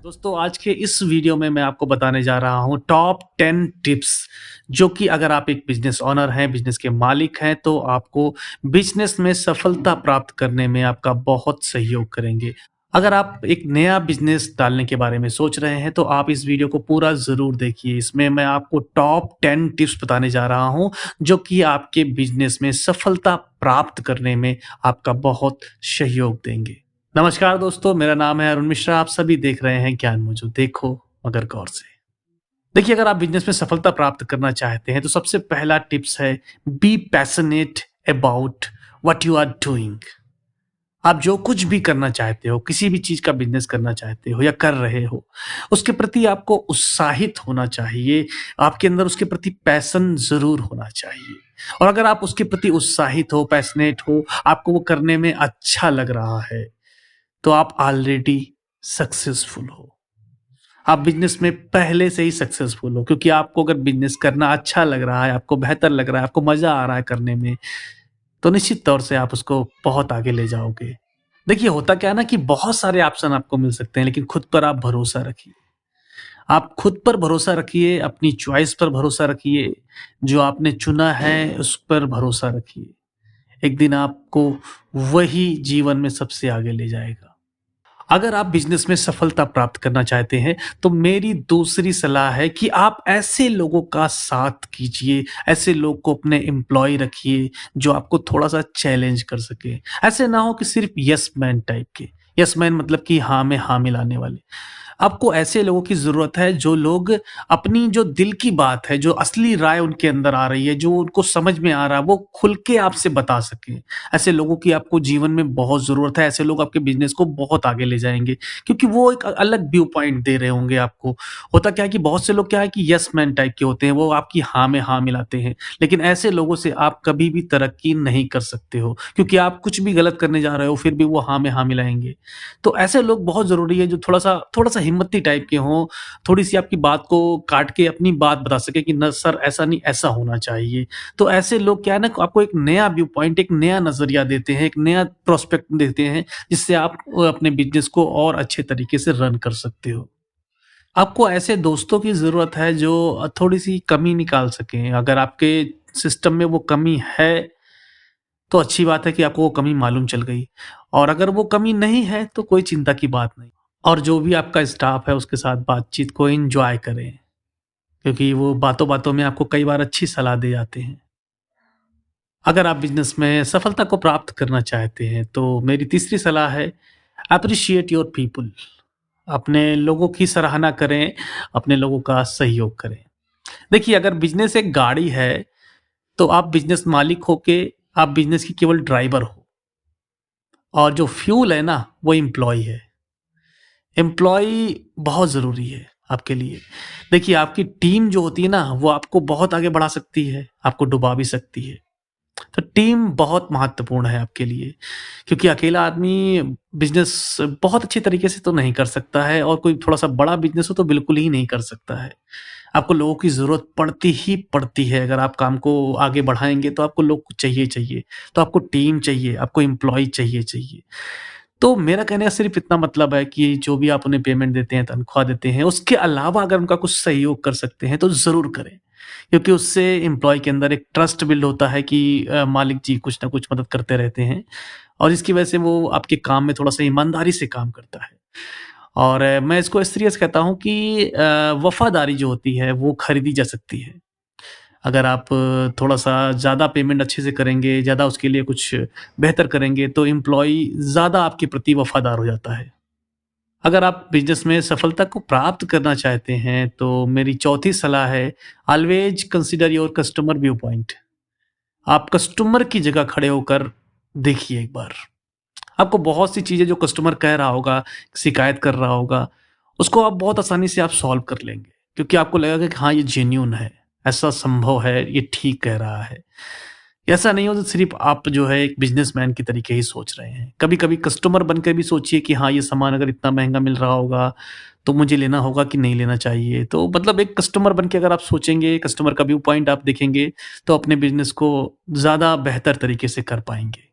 दोस्तों आज के इस वीडियो में मैं आपको बताने जा रहा हूँ टॉप 10 टिप्स जो कि अगर आप एक बिजनेस ओनर हैं, बिजनेस के मालिक हैं तो आपको बिजनेस में सफलता प्राप्त करने में आपका बहुत सहयोग करेंगे। अगर आप एक नया बिजनेस डालने के बारे में सोच रहे हैं तो आप इस वीडियो को पूरा ज़रूर देखिए। इसमें मैं आपको टॉप 10 टिप्स बताने जा रहा हूँ जो कि आपके बिजनेस में सफलता प्राप्त करने में आपका बहुत सहयोग देंगे। नमस्कार दोस्तों, मेरा नाम है अरुण मिश्रा। आप सभी देख रहे हैं ज्ञान मौजूद, देखो मगर गौर से। देखिए, अगर आप बिज़नेस में सफलता प्राप्त करना चाहते हैं, तो सबसे पहला टिप्स है be passionate about what you are doing. आप जो कुछ भी करना चाहते हो, किसी भी चीज़ का बिज़नेस करना चाहते हो या कर रहे हो, उसके प्रति आपको उत्साहित होना चाहिए। आपके अंदर उसके प्रति पैशन ज़रूर होना चाहिए। और अगर आप उसके प्रति उत्साहित हो, पैशनेट हो, आपको वो करने में अच्छा लग रहा है, तो आप ऑलरेडी सक्सेसफुल हो। आप बिज़नेस में पहले से ही सक्सेसफुल हो क्योंकि आपको अगर बिज़नेस करना अच्छा लग रहा है, आपको बेहतर लग रहा है, आपको मज़ा आ रहा है करने में, तो निश्चित तौर से आप उसको बहुत आगे ले जाओगे। देखिए, होता क्या है ना कि बहुत सारे ऑप्शन आपको मिल सकते हैं, लेकिन खुद पर आप भरोसा रखिए। आप खुद पर भरोसा रखिए, अपनी चॉइस पर भरोसा रखिए, जो आपने चुना है उस पर भरोसा रखिए। एक दिन आपको वही जीवन में सबसे आगे ले जाएगा। अगर आप बिज़नेस में सफलता प्राप्त करना चाहते हैं, तो मेरी दूसरी सलाह है कि आप ऐसे लोगों का साथ कीजिए, ऐसे लोग को अपने एम्प्लॉयी रखिए, जो आपको थोड़ा-सा चैलेंज कर सकें। ऐसे ना हो कि सिर्फ़ येस मैन टाइप के। येस मैन मतलब कि हाँ में हाँ मिलाने वाले। आपको ऐसे लोगों की ज़रूरत है, जो लोग अपनी जो दिल की बात है, जो असली राय उनके अंदर आ रही है, जो उनको समझ में आ रहा है, वो खुल के आपसे बता सकें। ऐसे लोगों की आपको जीवन में बहुत ज़रूरत है, ऐसे लोग आपके बिज़नेस को बहुत आगे ले जाएँगे, क्योंकि वो एक अलग व्यू पॉइंट दे रहे होंगे आपको। होता क्या है कि बहुत से लोग क्या है कि येस मैन टाइप के होते हैं, वो आपकी हाँ में हाँ मिलाते हैं, लेकिन ऐसे लोगों से आप कभी भी तरक्की नहीं कर सकते हो, क्योंकि आप कुछ भी गलत करने जा रहे हो, फिर भी वो हाँ में हाँ मिलाएँगे। तो ऐसे लोग बहुत ज़रूरी है जो थोड़ा-सा हिम्मती टाइप के हों, थोड़ी-सी आपकी बात को काट के अपनी बात बता सकें कि न सर ऐसा नहीं, ऐसा होना चाहिए। तो ऐसे लोग क्या है ना आपको एक नया व्यू पॉइंट, एक नया नज़रिया देते हैं, एक नया प्रोस्पेक्ट देते हैं, जिससे आप अपने बिज़नेस को और अच्छे तरीके से रन कर सकते हो। आपको ऐसे दोस्तों की ज़रूरत है जो थोड़ी-सी कमी निकाल सकें। अगर आपके सिस्टम में वो कमी है, तो अच्छी बात है कि आपको वो कमी मालूम चल गई, और अगर वो कमी नहीं है, तो कोई चिंता की बात नहीं। और जो भी आपका स्टाफ है, उसके साथ बातचीत को एन्जॉय करें, क्योंकि वो बातों-बातों में आपको कई बार अच्छी सलाह दे जाते हैं। अगर आप बिज़नेस में सफलता को प्राप्त करना चाहते हैं, तो मेरी तीसरी सलाह है एप्रिशिएट योर पीपल। अपने लोगों की सराहना करें, अपने लोगों का सहयोग करें। देखिए, अगर बिज़नेस एक गाड़ी है, तो आप बिज़नेस मालिक होके आप बिज़नेस की केवल ड्राइवर हो, और जो फ्यूल है ना, वो एम्प्लॉयी है। एम्प्लॉयी बहुत ज़रूरी है आपके लिए। देखिए, आपकी टीम जो होती है ना, वो आपको बहुत आगे बढ़ा सकती है, आपको डुबा भी सकती है। तो टीम बहुत महत्वपूर्ण है आपके लिए, क्योंकि अकेला आदमी बिज़नेस बहुत अच्छे तरीके से तो नहीं कर सकता है, और कोई थोड़ा-सा बड़ा बिज़नेस हो तो बिल्कुल ही नहीं कर सकता है। आपको लोगों की ज़रूरत पड़ती ही पड़ती है। अगर आप काम को आगे बढ़ाएँगे तो आपको लोग चाहिए चाहिए। तो आपको टीम चाहिए, आपको एम्प्लॉयी चाहिए चाहिए। तो मेरा कहने का सिर्फ़ इतना मतलब है कि जो भी आप उन्हें पेमेंट देते हैं, तनख्वाह देते हैं, उसके अलावा अगर उनका कुछ सहयोग कर सकते हैं तो ज़रूर करें। क्योंकि उससे एम्प्लॉयी के अंदर एक ट्रस्ट बिल्ड होता है कि मालिक जी कुछ ना कुछ मदद करते रहते हैं, और इसकी वजह से वो आपके काम में थोड़ा-सा ईमानदारी से काम करता है। और मैं इसको इस तरीके से कहता हूँ कि वफ़ादारी जो होती है वो खरीदी जा सकती है। अगर आप थोड़ा-सा ज़्यादा पेमेंट अच्छे से करेंगे, ज़्यादा उसके लिए कुछ बेहतर करेंगे, तो एम्प्लॉयी ज़्यादा आपके प्रति वफ़ादार हो जाता है। अगर आप बिज़नेस में सफलता को प्राप्त करना चाहते हैं, तो मेरी चौथी सलाह है always consider your customer view point. आप कस्टमर की जगह खड़े होकर देखिए एक बार। आपको बहुत सी चीज़ें जो कस्टमर कह रहा होगा, शिकायत कर रहा होगा, उसको आप बहुत आसानी से आप सॉल्व कर लेंगे, क्योंकि आपको लगेगा कि हाँ, ये जेन्युइन है, ऐसा संभव है, ये ठीक कह रहा है। ऐसा नहीं हो तो सिर्फ़ आप जो है एक बिज़नेसमैन की तरीके ही सोच रहे हैं। कभी-कभी कस्टमर बन के भी सोचिए कि हाँ, ये सामान अगर इतना महँगा मिल रहा होगा, तो मुझे लेना होगा कि नहीं लेना चाहिए। तो मतलब एक कस्टमर बन के अगर आप सोचेंगे, कस्टमर का व्यू पॉइंट आप देखेंगे, तो अपने बिज़नेस को ज़्यादा बेहतर तरीके से कर पाएँगे।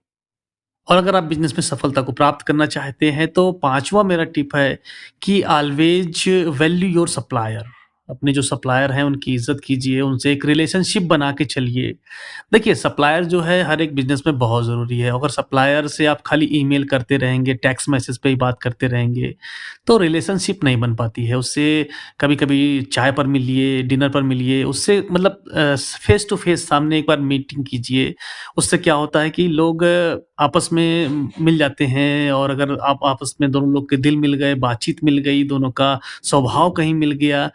और अगर आप बिज़नेस में सफलता को प्राप्त करना चाहते हैं, तो 5वां मेरा टिप है कि ऑलवेज़ वैल्यू योर सप्लायर। अपने जो सप्लायर हैं, उनकी इज़्ज़त कीजिए, उनसे एक रिलेशनशिप बना के चलिए। देखिए, सप्लायर जो है हर एक बिज़नेस में बहुत ज़रूरी है। अगर सप्लायर से आप खाली ईमेल करते रहेंगे, टेक्स्ट मैसेज पे ही बात करते रहेंगे, तो रिलेशनशिप नहीं बन पाती है। उससे कभी-कभी चाय पर मिलिए, डिनर पर मिलिए, उससे मतलब फेस टू फेस सामने एक बार मीटिंग कीजिए। उससे क्या होता है कि लोग आपस में मिल जाते हैं, और अगर आप आपस में दोनों लोग के दिल मिल गए, बातचीत मिल गई, दोनों का स्वभाव कहीं मिल गया,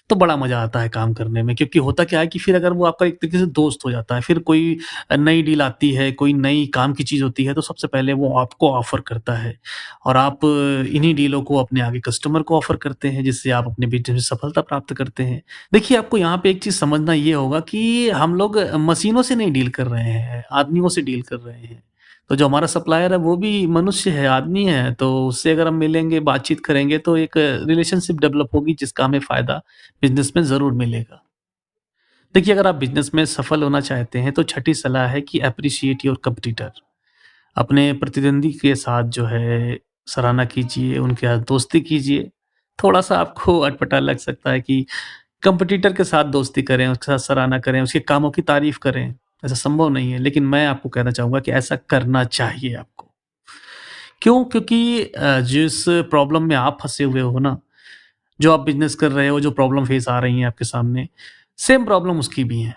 तो बड़ा मज़ा आता है काम करने में। क्योंकि होता क्या है कि फिर अगर वो आपका एक तरीके से दोस्त हो जाता है, फिर कोई नई डील आती है, कोई नई काम की चीज़ होती है, तो सबसे पहले वो आपको ऑफ़र करता है, और आप इन्हीं डीलों को अपने आगे कस्टमर को ऑफ़र करते हैं, जिससे आप अपने बिज़नेस में सफलता प्राप्त करते हैं। देखिए, आपको यहाँ पे एक चीज़ समझना ये होगा कि हम लोग मशीनों से नहीं डील कर रहे हैं, आदमियों से डील कर रहे हैं। तो जो हमारा सप्लायर है, वो भी मनुष्य है, आदमी है, तो उससे अगर हम मिलेंगे, बातचीत करेंगे, तो एक रिलेशनशिप डेवलप होगी, जिसका हमें फ़ायदा बिज़नेस में ज़रूर मिलेगा। देखिए, अगर आप बिज़नेस में सफल होना चाहते हैं, तो छठी सलाह है कि एप्रिशिएट योर कॉम्पिटिटर। अपने प्रतिद्वंदी के साथ जो है सराहना कीजिए, उनके साथ दोस्ती कीजिए। थोड़ा-सा आपको अटपटा लग सकता है कि कॉम्पिटिटर के साथ दोस्ती करें, उसके साथ सराहना करें, उसके कामों की तारीफ़ करें। ऐसा संभव नहीं है, लेकिन मैं आपको कहना चाहूँगा कि ऐसा करना चाहिए आपको। क्यों? क्योंकि जिस प्रॉब्लम में आप फँसे हुए हो ना, जो आप बिज़नेस कर रहे हो, जो प्रॉब्लम फेस आ रही हैं आपके सामने, सेम प्रॉब्लम उसकी भी है।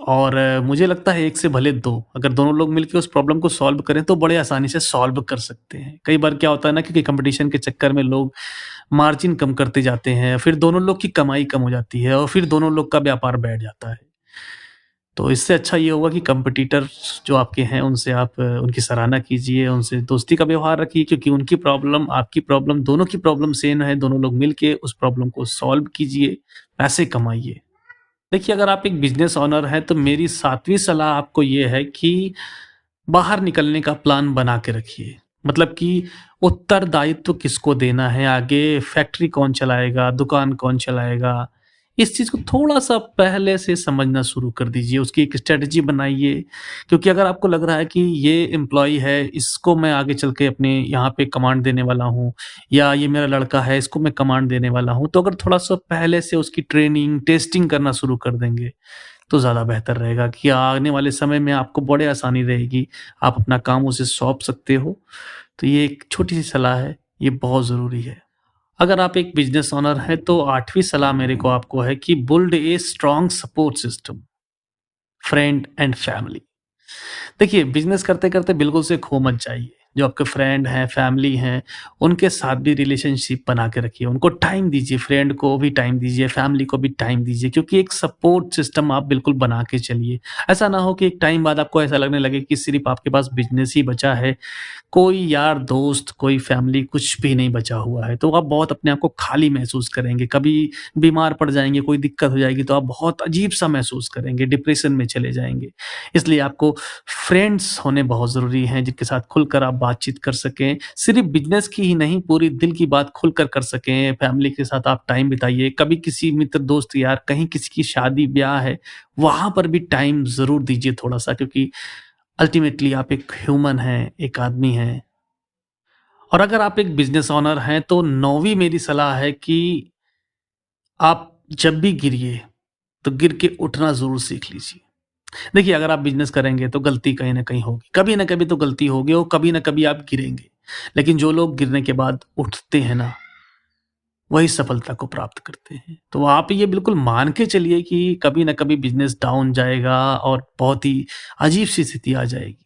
और मुझे लगता है एक से भले दो, अगर दोनों लोग मिलके उस प्रॉब्लम को सॉल्व करें, तो बड़े आसानी से सॉल्व कर सकते हैं। कई बार क्या होता है ना, क्योंकि कंपटीशन के चक्कर में लोग मार्जिन कम करते जाते हैं, फिर दोनों लोग की कमाई कम हो जाती है, और फिर दोनों लोग का व्यापार बैठ जाता है। तो इससे अच्छा ये होगा कि कॉम्पिटिटर्स जो आपके हैं, उनसे आप उनकी सराहना कीजिए, उनसे दोस्ती का व्यवहार रखिए, क्योंकि उनकी प्रॉब्लम, आपकी प्रॉब्लम, दोनों की प्रॉब्लम सेम है। दोनों लोग मिलके उस प्रॉब्लम को सॉल्व कीजिए, पैसे कमाइए। देखिए, अगर आप एक बिज़नेस ओनर हैं, तो मेरी 7वीं सलाह आपको ये है कि बाहर निकलने का प्लान बना के रखिए। मतलब कि उत्तरदायित्व किसको देना है, आगे फैक्ट्री कौन चलाएगा, दुकान कौन चलाएगा, इस चीज़ को थोड़ा-सा पहले से समझना शुरू कर दीजिए, उसकी एक स्ट्रैटेजी बनाइए। क्योंकि अगर आपको लग रहा है कि ये एम्प्लॉयी है, इसको मैं आगे चल के अपने यहाँ पे कमांड देने वाला हूँ, या ये मेरा लड़का है, इसको मैं कमांड देने वाला हूँ, तो अगर थोड़ा-सा पहले से उसकी ट्रेनिंग, टेस्टिंग करना शुरू कर देंगे, तो ज़्यादा बेहतर रहेगा कि आने वाले समय में आपको बड़े आसानी रहेगी, आप अपना काम उसे सौंप सकते हो। तो ये एक छोटी-सी सलाह है, ये बहुत ज़रूरी है। अगर आप एक बिज़नेस ओनर हैं, तो 8वीं सलाह मेरे को आपको है कि build a strong support system, friend and family. देखिए, बिज़नेस करते-करते बिल्कुल से खो मत जाइए। जो आपके फ्रेंड हैं, फैमिली हैं, उनके साथ भी रिलेशनशिप बना के रखिए। उनको टाइम दीजिए, फ्रेंड को भी टाइम दीजिए, फैमिली को भी टाइम दीजिए, क्योंकि एक सपोर्ट सिस्टम आप बिल्कुल बना के चलिए। ऐसा ना हो कि एक टाइम बाद आपको ऐसा लगने लगे कि सिर्फ़ आपके पास बिज़नेस ही बचा है, कोई यार दोस्त, कोई फैमिली कुछ भी नहीं बचा हुआ है, तो आप बहुत अपने आप को खाली महसूस करेंगे। कभी बीमार पड़ जाएँगे, कोई दिक्कत हो जाएगी, तो आप बहुत अजीब-सा महसूस करेंगे, डिप्रेशन में चले जाएँगे। इसलिए आपको फ्रेंड्स होने बहुत ज़रूरी हैं, जिनके साथ खुलकर आप बातचीत कर सकें। सिर्फ़ बिज़नेस की ही नहीं, पूरी दिल की बात खुलकर कर सकें। फैमिली के साथ आप टाइम बिताइए। कभी किसी मित्र, दोस्त, यार, कहीं किसी की शादी-ब्याह है, वहाँ पर भी टाइम ज़रूर दीजिए थोड़ा-सा, क्योंकि अल्टीमेटली आप एक ह्यूमन हैं, एक आदमी हैं। और अगर आप एक बिज़नेस ओनर हैं, तो 9वीं मेरी सलाह है कि आप जब भी गिरिए, तो गिर के उठना ज़रूर सीख लीजिए। देखिए, अगर आप बिज़नेस करेंगे, तो गलती कहीं न कहीं होगी। कभी न कभी तो गलती होगी, और कभी न कभी आप गिरेंगे। लेकिन जो लोग गिरने के बाद उठते हैं ना, वही सफलता को प्राप्त करते हैं। तो आप ये बिल्कुल मान के चलिए कि कभी न कभी बिज़नेस डाउन जाएगा, और बहुत ही अजीब-सी स्थिति आ जाएगी।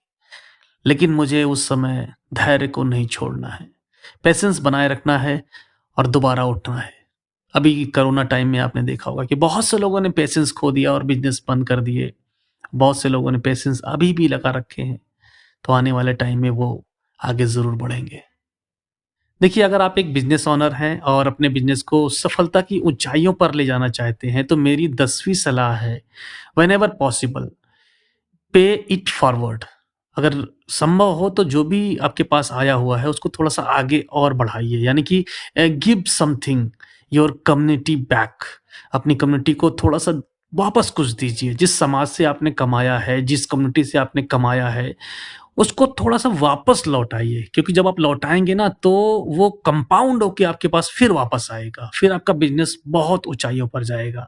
लेकिन मुझे उस समय धैर्य को नहीं छोड़ना है, पेशेंस बनाए रखना है, और दोबारा उठना है। अभी कोरोना टाइम में आपने देखा होगा कि बहुत से लोगों ने पेशेंस खो दिया और बिज़नेस बंद कर दिए। बहुत से लोगों ने पेशेंस अभी भी लगा रखे हैं, तो आने वाले टाइम में वो आगे ज़रूर बढ़ेंगे। देखिए, अगर आप एक बिज़नेस ओनर हैं और अपने बिज़नेस को सफलता की ऊँचाइयों पर ले जाना चाहते हैं, तो मेरी 10वीं सलाह है, व्हेनेवर पॉसिबल, पे इट फॉरवर्ड। अगर संभव हो, तो जो भी आपके पास आया हुआ है, उसको थोड़ा-सा आगे और बढ़ाइए। यानी कि give something your community back. अपनी कम्युनिटी को थोड़ा-सा वापस कुछ दीजिए। जिस समाज से आपने कमाया है, जिस कम्युनिटी से आपने कमाया है, उसको थोड़ा-सा वापस लौटाइए, क्योंकि जब आप लौटाएँगे ना तो वो कंपाउंड होके आपके पास फिर वापस आएगा, फिर आपका बिज़नेस बहुत ऊँचाइयों पर जाएगा।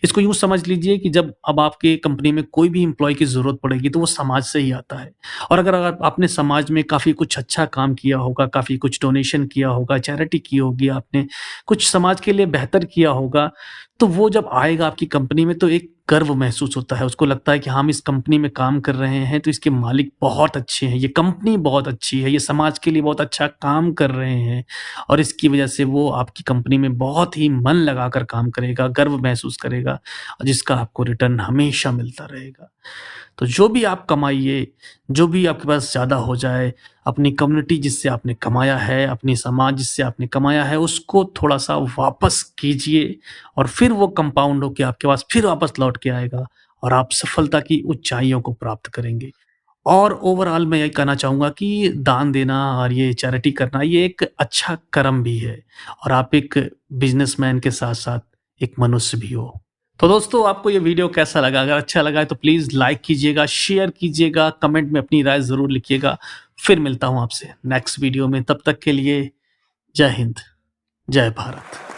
इसको यूँ समझ लीजिए कि जब अब आपकी कंपनी में कोई भी एम्प्लॉयी की ज़रूरत पड़ेगी तो वो समाज से ही आता है। और अगर आपने समाज में काफ़ी कुछ अच्छा काम किया होगा, काफ़ी कुछ डोनेशन किया होगा, चैरिटी की होगी आपने, कुछ समाज के लिए बेहतर किया होगा, तो वो जब आएगा आपकी कंपनी में तो एक गर्व महसूस होता है। उसको लगता है कि हम इस कंपनी में काम कर रहे हैं तो इसके मालिक बहुत अच्छे हैं, ये कंपनी बहुत अच्छी है, ये समाज के लिए बहुत अच्छा काम कर रहे हैं और इसकी वजह से वो आपकी कंपनी में बहुत ही मन लगाकर काम करेगा, गर्व महसूस करेगा और जिसका आपको रिटर्न हमेशा मिलता रहेगा। तो जो भी आप कमाइए, जो भी आपके पास ज़्यादा हो जाए, अपनी कम्युनिटी जिससे आपने कमाया है, अपनी समाज जिससे आपने कमाया है, उसको थोड़ा-सा वापस कीजिए और फिर वो कंपाउंड होके आपके पास फिर वापस लौट के आएगा और आप सफलता की ऊँचाइयों को प्राप्त करेंगे। और ओवरऑल मैं यही कहना चाहूँगा कि दान देना और ये चैरिटी करना ये एक अच्छा कर्म भी है और आप एक बिज़नेसमैन के साथ-साथ एक मनुष्य भी हो। तो दोस्तों आपको ये वीडियो कैसा लगा? अगर अच्छा लगा है तो प्लीज़ लाइक कीजिएगा, शेयर कीजिएगा, कमेंट में अपनी राय ज़रूर लिखिएगा। फिर मिलता हूँ आपसे नेक्स्ट वीडियो में, तब तक के लिए जय हिंद, जय भारत।